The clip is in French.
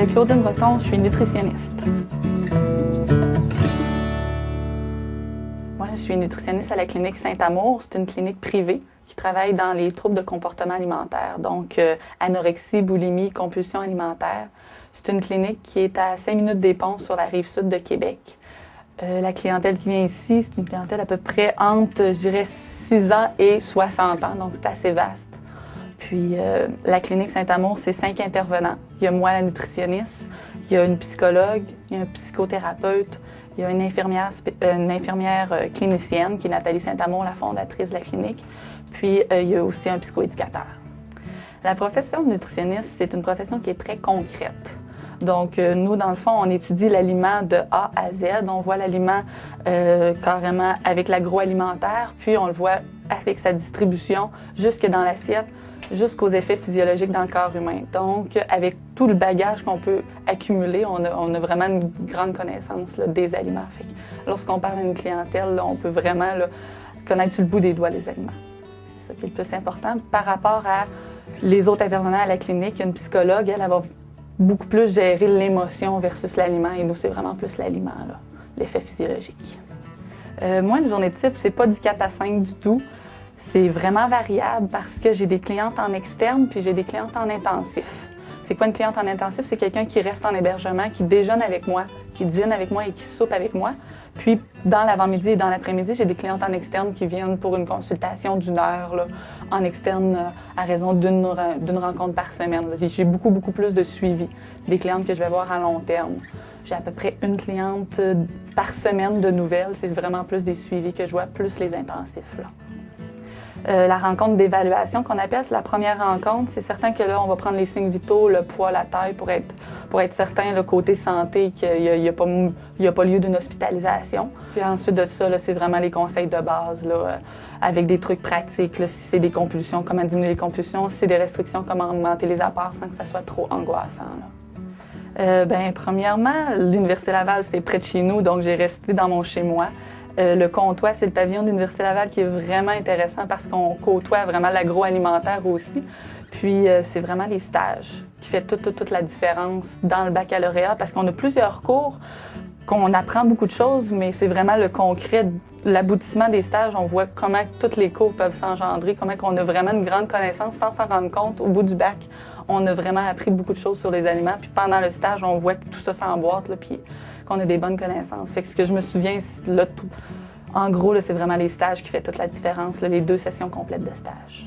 Claudine Breton, je suis nutritionniste. Moi, je suis nutritionniste à la clinique Saint-Amour. C'est une clinique privée qui travaille dans les troubles de comportement alimentaire, donc anorexie, boulimie, compulsion alimentaire. C'est une clinique qui est à 5 minutes des ponts sur la rive sud de Québec. La clientèle qui vient ici, c'est une clientèle à peu près entre, je dirais, 6 ans et 60 ans, donc c'est assez vaste. Puis la clinique Saint-Amour, c'est 5 intervenants. Il y a moi, la nutritionniste, il y a une psychologue, il y a un psychothérapeute, il y a une infirmière clinicienne qui est Nathalie Saint-Amour, la fondatrice de la clinique. Puis il y a aussi un psychoéducateur. La profession de nutritionniste, c'est une profession qui est très concrète. Donc, nous, dans le fond, on étudie l'aliment de A à Z. On voit l'aliment carrément avec l'agroalimentaire, puis on le voit avec sa distribution jusque dans l'assiette, jusqu'aux effets physiologiques dans le corps humain. Donc, avec tout le bagage qu'on peut accumuler, on a vraiment une grande connaissance là, des aliments. Lorsqu'on parle à une clientèle, là, on peut vraiment là, connaître sur le bout des doigts les aliments. C'est ça qui est le plus important. Par rapport à les autres intervenants à la clinique, il y a une psychologue, elle va beaucoup plus gérer l'émotion versus l'aliment. Et nous, c'est vraiment plus l'aliment, l'effet physiologique. Moi, une journée type, c'est pas du 4 à 5 du tout. C'est vraiment variable parce que j'ai des clientes en externe puis j'ai des clientes en intensif. C'est quoi une cliente en intensif? C'est quelqu'un qui reste en hébergement, qui déjeune avec moi, qui dîne avec moi et qui soupe avec moi. Puis, dans l'avant-midi et dans l'après-midi, j'ai des clientes en externe qui viennent pour une consultation d'1 heure, là, en externe à raison d'une rencontre par semaine. Là. J'ai beaucoup plus de suivi. C'est des clientes que je vais voir à long terme. J'ai à peu près une cliente par semaine de nouvelles. C'est vraiment plus des suivis que je vois, plus les intensifs. Là. La rencontre d'évaluation qu'on appelle, c'est la première rencontre. C'est certain que là, on va prendre les signes vitaux, le poids, la taille, pour être certain, le côté santé, qu'il n'y a pas lieu d'une hospitalisation. Puis ensuite de ça, là, c'est vraiment les conseils de base, là, avec des trucs pratiques. Là, si c'est des compulsions, comment diminuer les compulsions. Si c'est des restrictions, comment augmenter les apports sans que ça soit trop angoissant. Là. Premièrement, l'Université Laval, c'est près de chez nous, donc j'ai resté dans mon chez-moi. Le Comtois, c'est le pavillon de l'Université Laval qui est vraiment intéressant parce qu'on côtoie vraiment l'agroalimentaire aussi. Puis, c'est vraiment les stages qui fait toute la différence dans le baccalauréat parce qu'on a plusieurs cours, qu'on apprend beaucoup de choses, mais c'est vraiment le concret, l'aboutissement des stages. On voit comment tous les cours peuvent s'engendrer, comment on a vraiment une grande connaissance sans s'en rendre compte. Au bout du bac, on a vraiment appris beaucoup de choses sur les aliments. Puis pendant le stage, on voit que tout ça s'emboîte, là, puis qu'on a des bonnes connaissances. Fait que ce que je me souviens, là, en gros, là, c'est vraiment les stages qui font toute la différence, là, les 2 sessions complètes de stage.